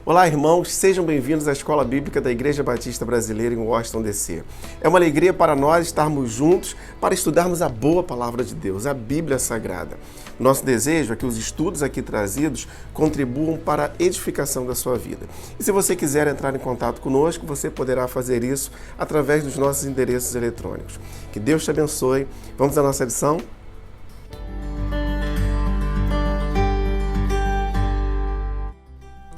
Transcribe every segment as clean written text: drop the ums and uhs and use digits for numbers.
Olá, irmãos, sejam bem-vindos à Escola Bíblica da Igreja Batista Brasileira em Washington, D.C. É uma alegria para nós estarmos juntos para estudarmos a boa palavra de Deus, a Bíblia Sagrada. Nosso desejo é que os estudos aqui trazidos contribuam para a edificação da sua vida. E se você quiser entrar em contato conosco, você poderá fazer isso através dos nossos endereços eletrônicos. Que Deus te abençoe. Vamos à nossa lição?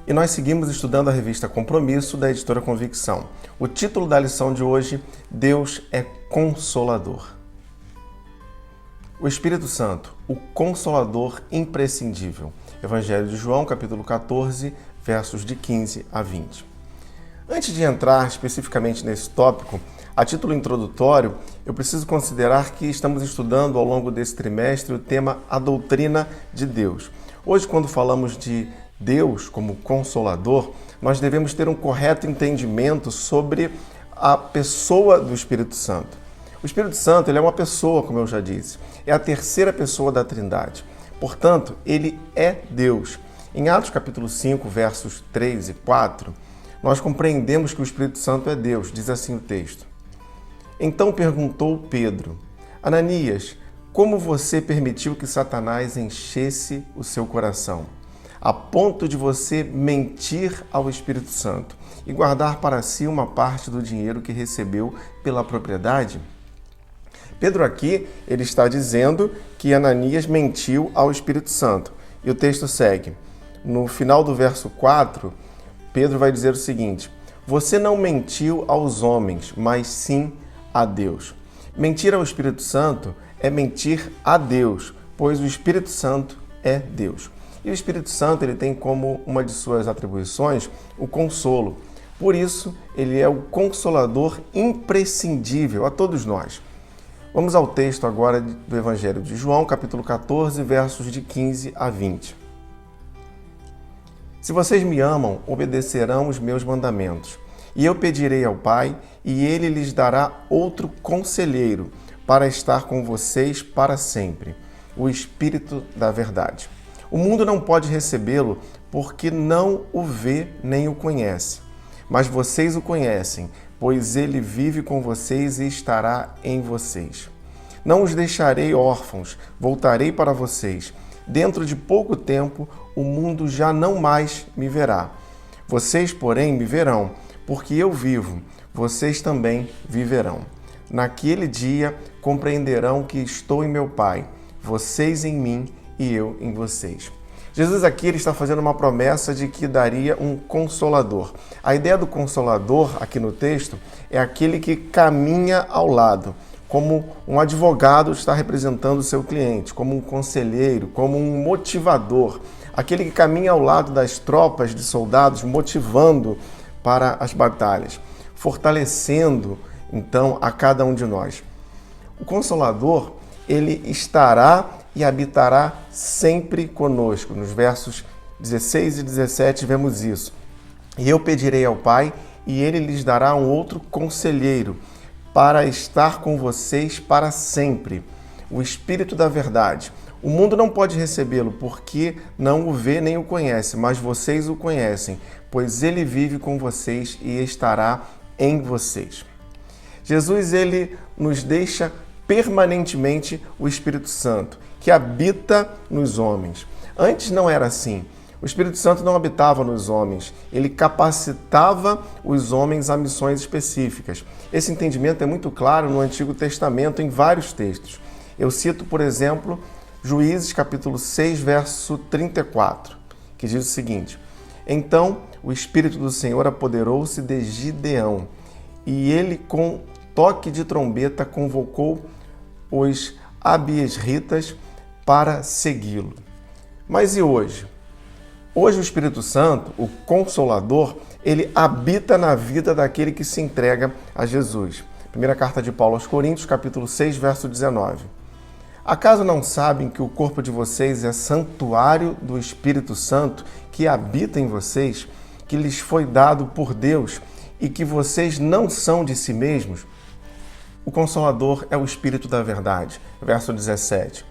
E nós seguimos estudando a revista Compromisso, da editora Convicção. O título da lição de hoje, Deus é Consolador. O Espírito Santo, o Consolador imprescindível. Evangelho de João, capítulo 14, versos de 15 a 20. Antes de entrar especificamente nesse tópico, a título introdutório, eu preciso considerar que estamos estudando ao longo desse trimestre o tema A Doutrina de Deus. Hoje, quando falamos de Deus como Consolador, nós devemos ter um correto entendimento sobre a pessoa do Espírito Santo. O Espírito Santo ele é uma pessoa, como eu já disse, é a terceira pessoa da Trindade. Portanto, ele é Deus. Em Atos capítulo 5, versos 3 e 4, nós compreendemos que o Espírito Santo é Deus, diz assim o texto. Então perguntou Pedro, Ananias, como você permitiu que Satanás enchesse o seu coração, a ponto de você mentir ao Espírito Santo e guardar para si uma parte do dinheiro que recebeu pela propriedade? Pedro aqui, ele está dizendo que Ananias mentiu ao Espírito Santo. E o texto segue. No final do verso 4, Pedro vai dizer o seguinte, você não mentiu aos homens, mas sim a Deus. Mentir ao Espírito Santo é mentir a Deus, pois o Espírito Santo é Deus. E o Espírito Santo ele tem como uma de suas atribuições o consolo. Por isso, ele é o consolador imprescindível a todos nós. Vamos ao texto agora do Evangelho de João, capítulo 14, versos de 15 a 20. Se vocês me amam, obedecerão os meus mandamentos. E eu pedirei ao Pai, e ele lhes dará outro conselheiro para estar com vocês para sempre, o Espírito da Verdade. O mundo não pode recebê-lo porque não o vê nem o conhece. Mas vocês o conhecem, pois ele vive com vocês e estará em vocês. Não os deixarei órfãos, voltarei para vocês. Dentro de pouco tempo, o mundo já não mais me verá. Vocês, porém, me verão, porque eu vivo, vocês também viverão. Naquele dia compreenderão que estou em meu Pai, vocês em mim e eu em vocês. Jesus aqui ele está fazendo uma promessa de que daria um consolador. A ideia do consolador aqui no texto é aquele que caminha ao lado, como um advogado está representando o seu cliente, como um conselheiro, como um motivador, aquele que caminha ao lado das tropas de soldados, motivando para as batalhas, fortalecendo então a cada um de nós. O Consolador, ele estará e habitará sempre conosco. Nos versos 16 e 17 vemos isso. E eu pedirei ao Pai, e ele lhes dará um outro conselheiro, para estar com vocês para sempre, o Espírito da Verdade. O mundo não pode recebê-lo, porque não o vê nem o conhece, mas vocês o conhecem, pois ele vive com vocês e estará em vocês. Jesus, ele nos deixa permanentemente o Espírito Santo, que habita nos homens. Antes não era assim. O Espírito Santo não habitava nos homens, ele capacitava os homens a missões específicas. Esse entendimento é muito claro no Antigo Testamento, em vários textos. Eu cito, por exemplo, Juízes capítulo 6, verso 34, que diz o seguinte, então o Espírito do Senhor apoderou-se de Gideão, e ele com toque de trombeta convocou os abiesritas para segui-lo. Mas e hoje? Hoje o Espírito Santo, o Consolador, ele habita na vida daquele que se entrega a Jesus. Primeira carta de Paulo aos Coríntios, capítulo 6, verso 19. Acaso não sabem que o corpo de vocês é santuário do Espírito Santo que habita em vocês, que lhes foi dado por Deus e que vocês não são de si mesmos? O Consolador é o Espírito da Verdade. Verso 17.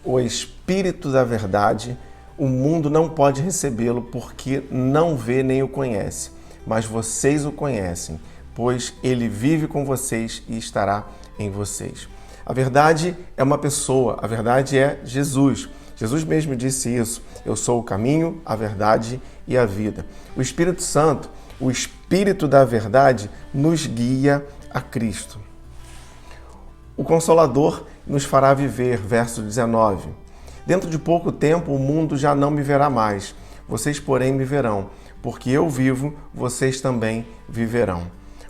O Espírito da Verdade O mundo não pode recebê-lo porque não vê nem o conhece, mas vocês o conhecem, pois ele vive com vocês e estará em vocês. A verdade é uma pessoa, a verdade é Jesus. Jesus mesmo disse isso: eu sou o caminho, a verdade e a vida. O Espírito Santo, o Espírito da verdade, nos guia a Cristo. O Consolador nos fará viver, verso 19. Dentro de pouco tempo o mundo já não me verá mais, vocês porém me verão, porque eu vivo, vocês também viverão.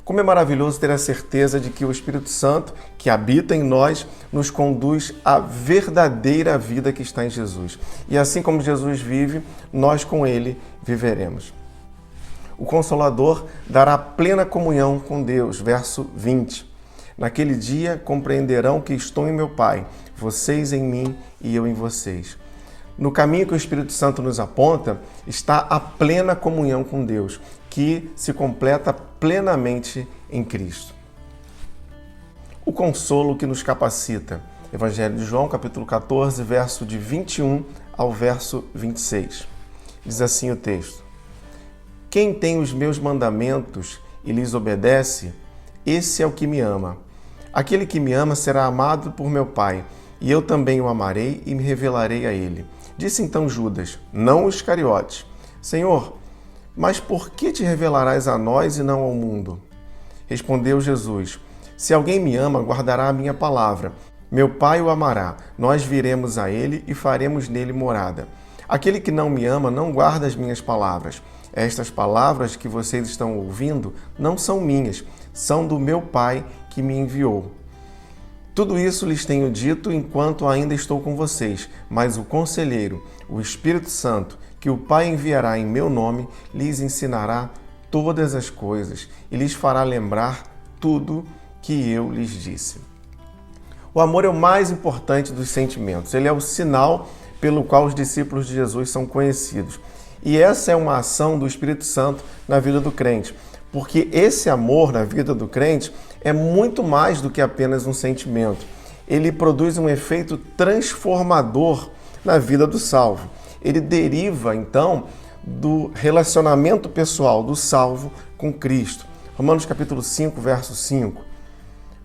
Como é maravilhoso ter a certeza de que o Espírito Santo, que habita em nós, nos conduz à verdadeira vida que está em Jesus. E assim como Jesus vive, nós com ele viveremos. O Consolador dará plena comunhão com Deus, verso 20. Naquele dia compreenderão que estou em meu Pai, vocês em mim e eu em vocês. No caminho que o Espírito Santo nos aponta está a plena comunhão com Deus, que se completa plenamente em Cristo. O consolo que nos capacita. Evangelho de João, capítulo 14, verso de 21 ao verso 26. Diz assim o texto: Quem tem os meus mandamentos e lhes obedece, esse é o que me ama. Aquele que me ama será amado por meu Pai, e eu também o amarei e me revelarei a ele. Disse então Judas, não o Iscariotes: Senhor, mas por que te revelarás a nós e não ao mundo? Respondeu Jesus: Se alguém me ama, guardará a minha palavra. Meu Pai o amará, nós viremos a ele e faremos nele morada. Aquele que não me ama não guarda as minhas palavras. Estas palavras que vocês estão ouvindo não são minhas, são do meu Pai que me enviou. Tudo isso lhes tenho dito enquanto ainda estou com vocês, mas o Conselheiro, o Espírito Santo, que o Pai enviará em meu nome, lhes ensinará todas as coisas e lhes fará lembrar tudo que eu lhes disse. O amor é o mais importante dos sentimentos. Ele é o sinal pelo qual os discípulos de Jesus são conhecidos. E essa é uma ação do Espírito Santo na vida do crente, porque esse amor na vida do crente é muito mais do que apenas um sentimento. Ele produz um efeito transformador na vida do salvo. Ele deriva, então, do relacionamento pessoal do salvo com Cristo. Romanos capítulo 5, verso 5.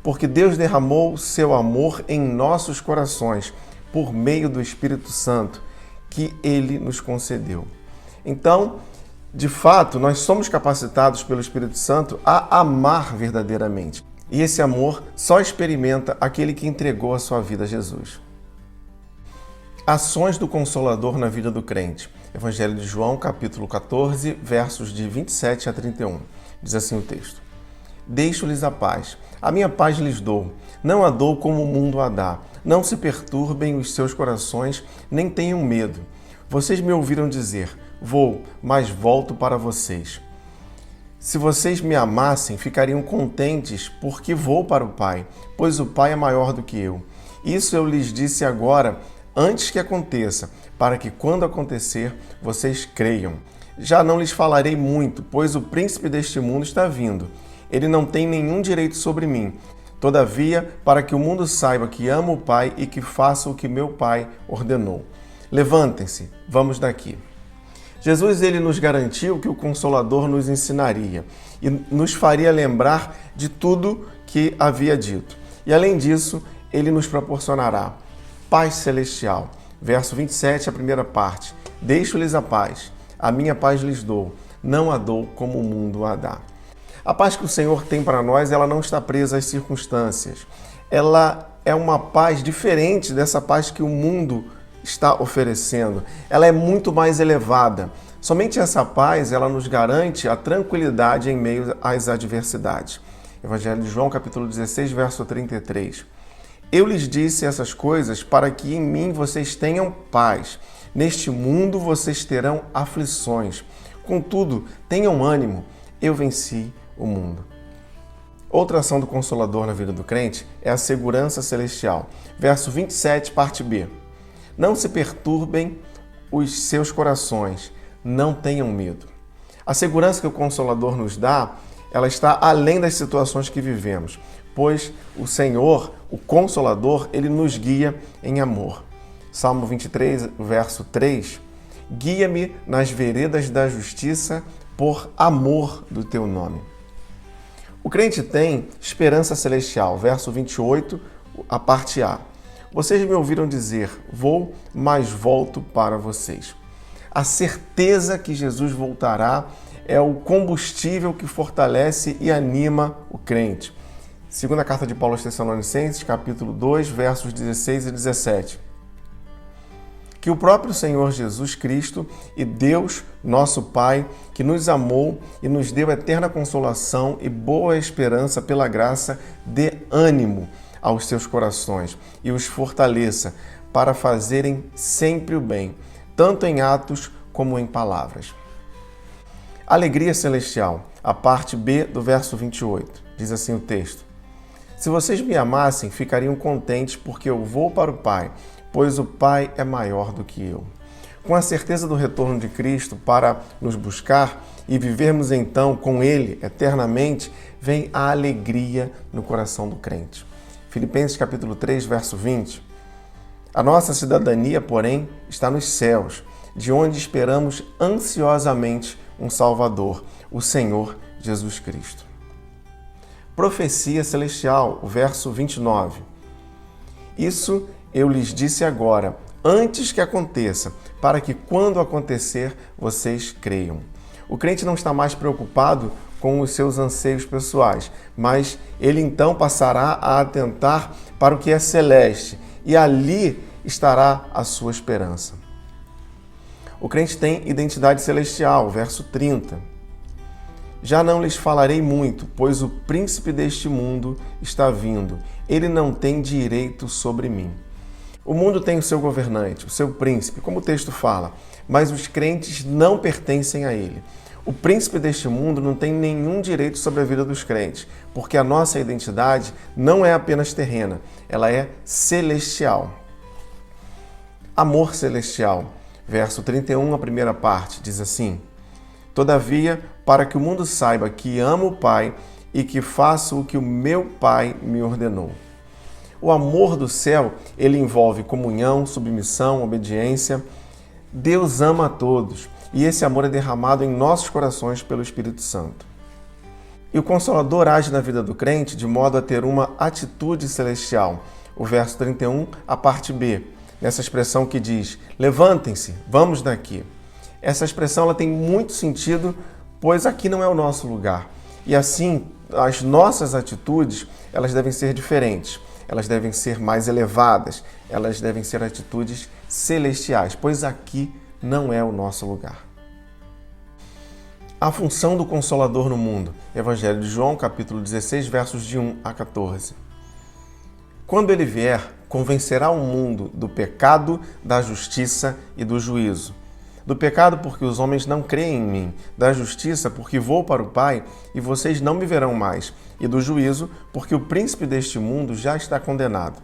Porque Deus derramou o seu amor em nossos corações por meio do Espírito Santo que Ele nos concedeu. Então, de fato, nós somos capacitados pelo Espírito Santo a amar verdadeiramente. E esse amor só experimenta aquele que entregou a sua vida a Jesus. Ações do Consolador na vida do crente. Evangelho de João, capítulo 14, versos de 27 a 31. Diz assim o texto: Deixo-lhes a paz, a minha paz lhes dou. Não a dou como o mundo a dá. Não se perturbem os seus corações, nem tenham medo. Vocês me ouviram dizer: Vou, mas volto para vocês. Se vocês me amassem, ficariam contentes, porque vou para o Pai, pois o Pai é maior do que eu. Isso eu lhes disse agora, antes que aconteça, para que quando acontecer, vocês creiam. Já não lhes falarei muito, pois o príncipe deste mundo está vindo. Ele não tem nenhum direito sobre mim. Todavia, para que o mundo saiba que amo o Pai e que faço o que meu Pai ordenou. Levantem-se, vamos daqui. Jesus ele nos garantiu que o Consolador nos ensinaria e nos faria lembrar de tudo que havia dito. E além disso, ele nos proporcionará paz celestial. Verso 27, a primeira parte. Deixo-lhes a minha paz lhes dou, não a dou como o mundo a dá. A paz que o Senhor tem para nós, ela não está presa às circunstâncias. Ela é uma paz diferente dessa paz que o mundo está oferecendo. Ela é muito mais elevada. Somente essa paz, ela nos garante a tranquilidade em meio às adversidades. Evangelho de João, capítulo 16, verso 33. Eu lhes disse essas coisas para que em mim vocês tenham paz. Neste mundo vocês terão aflições. Contudo, tenham ânimo. Eu venci o mundo. Outra ação do Consolador na vida do crente é a segurança celestial. Verso 27, parte B. Não se perturbem os seus corações, não tenham medo. A segurança que o Consolador nos dá, ela está além das situações que vivemos, pois o Senhor, o Consolador, ele nos guia em amor. Salmo 23, verso 3. Guia-me nas veredas da justiça por amor do teu nome. O crente tem esperança celestial, verso 28, a parte A. Vocês me ouviram dizer, vou, mas volto para vocês. A certeza que Jesus voltará é o combustível que fortalece e anima o crente. Segunda carta de Paulo aos Tessalonicenses, capítulo 2, versos 16 e 17. Que o próprio Senhor Jesus Cristo e Deus, nosso Pai, que nos amou e nos deu eterna consolação e boa esperança pela graça, dê ânimo aos seus corações e os fortaleça para fazerem sempre o bem, tanto em atos como em palavras. Alegria celestial, a parte B do verso 28, diz assim o texto. Se vocês me amassem, ficariam contentes porque eu vou para o Pai, pois o Pai é maior do que eu. Com a certeza do retorno de Cristo para nos buscar e vivermos então com Ele eternamente, vem a alegria no coração do crente. Filipenses capítulo 3, verso 20. A nossa cidadania, porém, está nos céus, de onde esperamos ansiosamente um Salvador, o Senhor Jesus Cristo. Profecia celestial, o verso 29. Isso eu lhes disse agora, antes que aconteça, para que quando acontecer, vocês creiam. O crente não está mais preocupado com os seus anseios pessoais, mas ele então passará a atentar para o que é celeste, e ali estará a sua esperança. O crente tem identidade celestial, verso 30. Já não lhes falarei muito, pois o príncipe deste mundo está vindo. Ele não tem direito sobre mim. O mundo tem o seu governante, o seu príncipe, como o texto fala, mas os crentes não pertencem a ele. O príncipe deste mundo não tem nenhum direito sobre a vida dos crentes, porque a nossa identidade não é apenas terrena, ela é celestial. Amor celestial. Verso 31, a primeira parte, diz assim: Todavia, para que o mundo saiba que amo o Pai e que faço o que o meu Pai me ordenou. O amor do céu, ele envolve comunhão, submissão, obediência. Deus ama a todos e esse amor é derramado em nossos corações pelo Espírito Santo. E o Consolador age na vida do crente de modo a ter uma atitude celestial. O verso 31, a parte B. Nessa expressão que diz, levantem-se, vamos daqui. Essa expressão ela tem muito sentido, pois aqui não é o nosso lugar. E assim, as nossas atitudes, elas devem ser diferentes. Elas devem ser mais elevadas. Elas devem ser atitudes celestiais, pois aqui não é o nosso lugar. A função do Consolador no mundo. Evangelho de João, capítulo 16, versos de 1 a 14. Quando ele vier, convencerá o mundo do pecado, da justiça e do juízo. Do pecado, porque os homens não creem em mim. Da justiça, porque vou para o Pai e vocês não me verão mais. E do juízo, porque o príncipe deste mundo já está condenado.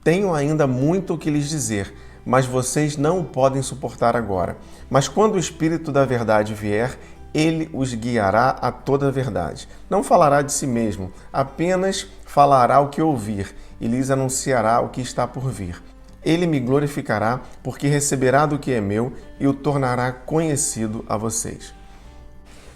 Tenho ainda muito o que lhes dizer, mas vocês não o podem suportar agora. Mas quando o Espírito da verdade vier, ele os guiará a toda a verdade. Não falará de si mesmo, apenas falará o que ouvir e lhes anunciará o que está por vir. Ele me glorificará, porque receberá do que é meu e o tornará conhecido a vocês.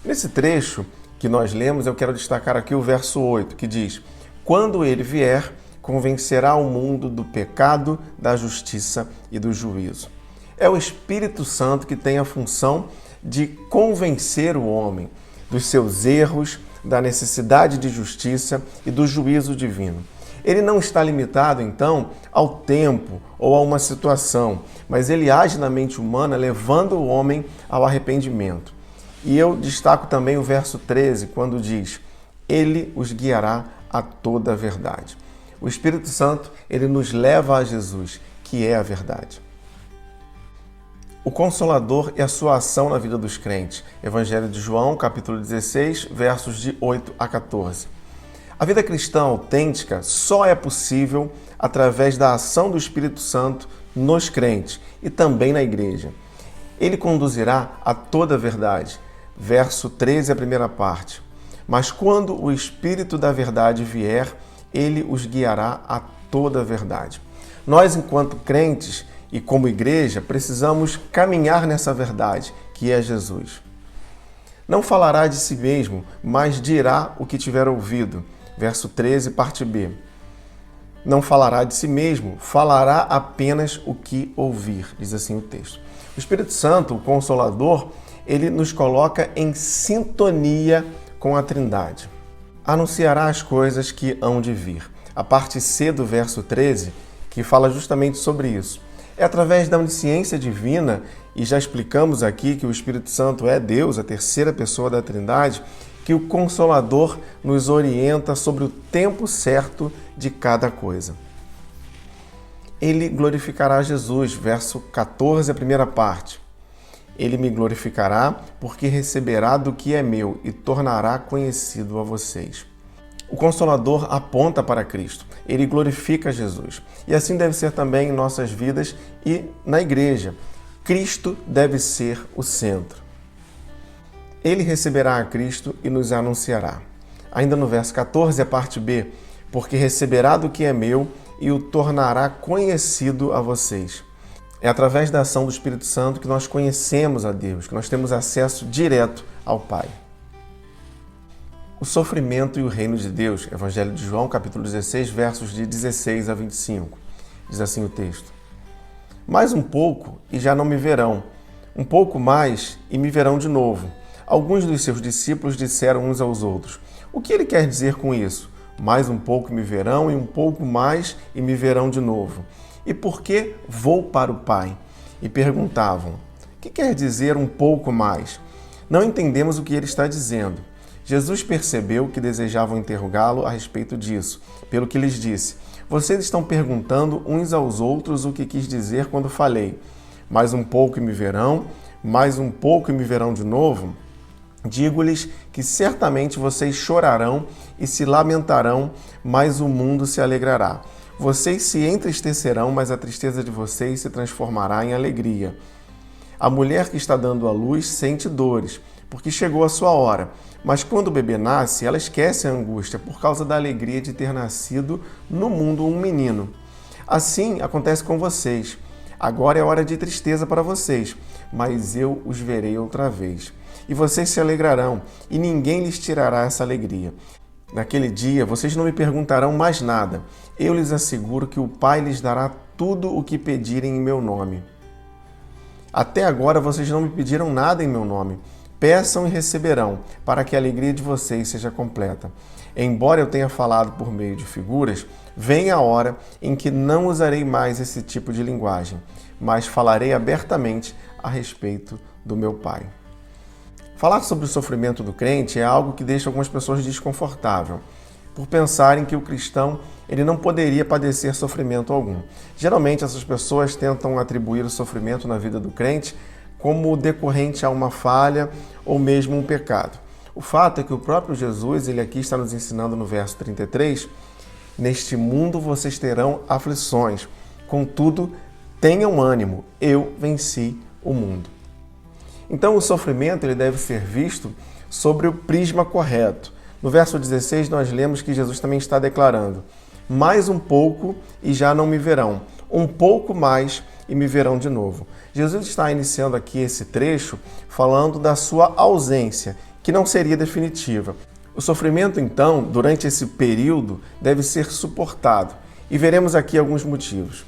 Nesse trecho que nós lemos, eu quero destacar aqui o verso 8, que diz: Quando ele vier, convencerá o mundo do pecado, da justiça e do juízo. É o Espírito Santo que tem a função de convencer o homem dos seus erros, da necessidade de justiça e do juízo divino. Ele não está limitado, então, ao tempo ou a uma situação, mas ele age na mente humana, levando o homem ao arrependimento. E eu destaco também o verso 13, quando diz: Ele os guiará a toda a verdade. O Espírito Santo, ele nos leva a Jesus, que é a verdade. O Consolador e a sua ação na vida dos crentes. Evangelho de João, capítulo 16, versos de 8 a 14. A vida cristã autêntica só é possível através da ação do Espírito Santo nos crentes e também na igreja. Ele conduzirá a toda a verdade. Verso 13, a primeira parte. Mas quando o Espírito da verdade vier, ele os guiará a toda a verdade. Nós, enquanto crentes E como igreja, precisamos caminhar nessa verdade, que é Jesus. Não falará de si mesmo, mas dirá o que tiver ouvido. Verso 13, parte B. Não falará de si mesmo, falará apenas o que ouvir, diz assim o texto. O Espírito Santo, o Consolador, ele nos coloca em sintonia com a Trindade. Anunciará as coisas que hão de vir. A parte C do verso 13, que fala justamente sobre isso. É através da onisciência divina, e já explicamos aqui que o Espírito Santo é Deus, a terceira pessoa da Trindade, que o Consolador nos orienta sobre o tempo certo de cada coisa. Ele glorificará Jesus, verso 14, a primeira parte. Ele me glorificará porque receberá do que é meu e tornará conhecido a vocês. O Consolador aponta para Cristo, ele glorifica Jesus. E assim deve ser também em nossas vidas e na igreja. Cristo deve ser o centro. Ele receberá a Cristo e nos anunciará. Ainda no verso 14, a parte B, porque receberá do que é meu e o tornará conhecido a vocês. É através da ação do Espírito Santo que nós conhecemos a Deus, que nós temos acesso direto ao Pai. O sofrimento e o reino de Deus, Evangelho de João, capítulo 16, versos de 16 a 25. Diz assim o texto. Mais um pouco e já não me verão. Um pouco mais e me verão de novo. Alguns dos seus discípulos disseram uns aos outros, o que ele quer dizer com isso? Mais um pouco me verão e um pouco mais e me verão de novo. E por que vou para o Pai? E perguntavam, o que quer dizer um pouco mais? Não entendemos o que ele está dizendo. Jesus percebeu que desejavam interrogá-lo a respeito disso, pelo que lhes disse, vocês estão perguntando uns aos outros o que quis dizer quando falei, mais um pouco e me verão, mais um pouco e me verão de novo? Digo-lhes que certamente vocês chorarão e se lamentarão, mas o mundo se alegrará. Vocês se entristecerão, mas a tristeza de vocês se transformará em alegria. A mulher que está dando à luz sente dores, porque chegou a sua hora. Mas quando o bebê nasce, ela esquece a angústia por causa da alegria de ter nascido no mundo um menino. Assim acontece com vocês. Agora é hora de tristeza para vocês, mas eu os verei outra vez. E vocês se alegrarão, e ninguém lhes tirará essa alegria. Naquele dia, vocês não me perguntarão mais nada. Eu lhes asseguro que o Pai lhes dará tudo o que pedirem em meu nome. Até agora vocês não me pediram nada em meu nome. Peçam e receberão, para que a alegria de vocês seja completa. Embora eu tenha falado por meio de figuras, vem a hora em que não usarei mais esse tipo de linguagem, mas falarei abertamente a respeito do meu Pai. Falar sobre o sofrimento do crente é algo que deixa algumas pessoas desconfortável, por pensarem que o cristão ele não poderia padecer sofrimento algum. Geralmente essas pessoas tentam atribuir o sofrimento na vida do crente como decorrente a uma falha ou mesmo um pecado. O fato é que o próprio Jesus, ele aqui está nos ensinando no verso 33, neste mundo vocês terão aflições, contudo, tenham ânimo, eu venci o mundo. Então o sofrimento ele deve ser visto sobre o prisma correto. No verso 16 nós lemos que Jesus também está declarando, mais um pouco e já não me verão, um pouco mais e me verão de novo. Jesus está iniciando aqui esse trecho falando da sua ausência, que não seria definitiva. O sofrimento, então, durante esse período, deve ser suportado. E veremos aqui alguns motivos.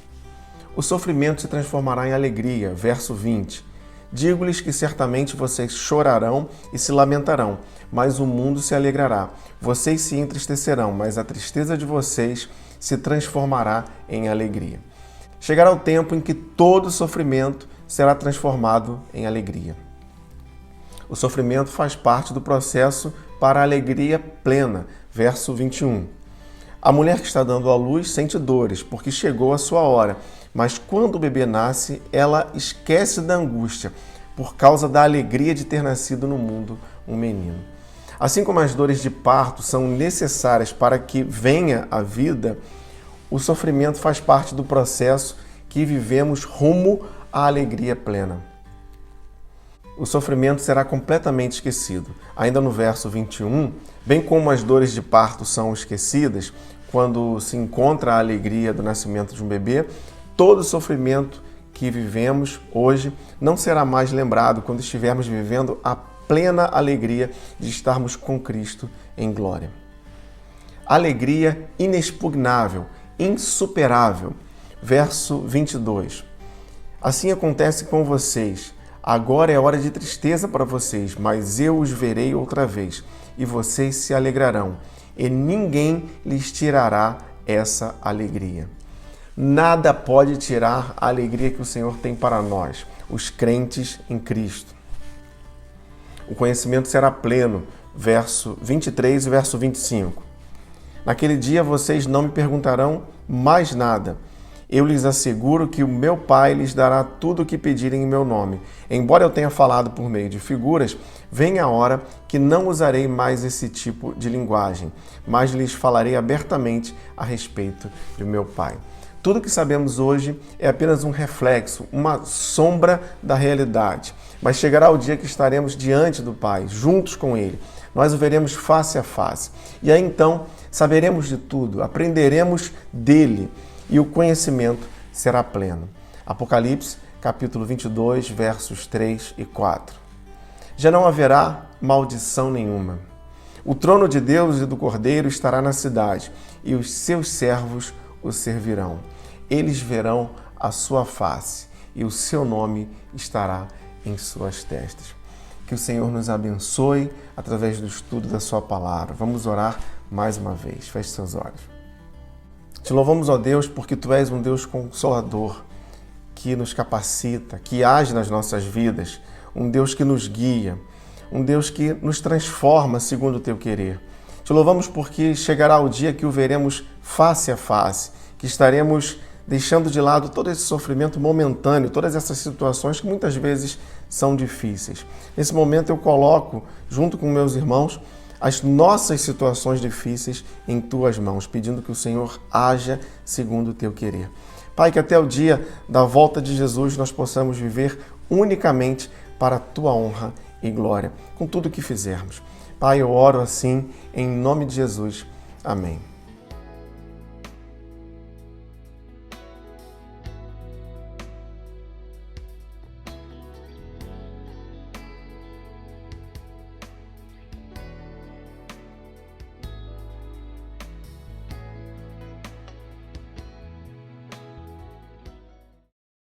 O sofrimento se transformará em alegria, verso 20. Digo-lhes que certamente vocês chorarão e se lamentarão, mas o mundo se alegrará. Vocês se entristecerão, mas a tristeza de vocês se transformará em alegria. Chegará o tempo em que todo sofrimento será transformado em alegria. O sofrimento faz parte do processo para a alegria plena, verso 21. A mulher que está dando à luz sente dores, porque chegou a sua hora, mas quando o bebê nasce, ela esquece da angústia, por causa da alegria de ter nascido no mundo um menino. Assim como as dores de parto são necessárias para que venha a vida, o sofrimento faz parte do processo que vivemos rumo à alegria plena. O sofrimento será completamente esquecido. Ainda no verso 21, bem como as dores de parto são esquecidas, quando se encontra a alegria do nascimento de um bebê, todo sofrimento que vivemos hoje não será mais lembrado quando estivermos vivendo a plena alegria de estarmos com Cristo em glória. Alegria inexpugnável, insuperável. Verso 22. Assim acontece com vocês. Agora é hora de tristeza para vocês, mas eu os verei outra vez, e vocês se alegrarão, e ninguém lhes tirará essa alegria. Nada pode tirar a alegria que o Senhor tem para nós, os crentes em Cristo. O conhecimento será pleno, verso 23 e verso 25. Naquele dia vocês não me perguntarão mais nada. Eu lhes asseguro que o meu Pai lhes dará tudo o que pedirem em meu nome. Embora eu tenha falado por meio de figuras, vem a hora que não usarei mais esse tipo de linguagem, mas lhes falarei abertamente a respeito de meu Pai. Tudo que sabemos hoje é apenas um reflexo, uma sombra da realidade. Mas chegará o dia que estaremos diante do Pai, juntos com Ele. Nós o veremos face a face. E aí então saberemos de tudo, aprenderemos dele e o conhecimento será pleno. Apocalipse, capítulo 22, versos 3 e 4. Já não haverá maldição nenhuma. O trono de Deus e do Cordeiro estará na cidade, e os seus servos o servirão. Eles verão a sua face, e o seu nome estará em suas testas. Que o Senhor nos abençoe através do estudo da sua palavra. Vamos orar mais uma vez. Feche seus olhos. Te louvamos, ó Deus, porque Tu és um Deus consolador, que nos capacita, que age nas nossas vidas, um Deus que nos guia, um Deus que nos transforma segundo o Teu querer. Te louvamos porque chegará o dia que o veremos face a face, que estaremos deixando de lado todo esse sofrimento momentâneo, todas essas situações que muitas vezes são difíceis. Nesse momento eu coloco, junto com meus irmãos, as nossas situações difíceis em Tuas mãos, pedindo que o Senhor haja segundo o Teu querer. Pai, que até o dia da volta de Jesus nós possamos viver unicamente para a Tua honra e glória, com tudo o que fizermos. Pai, eu oro assim, em nome de Jesus. Amém.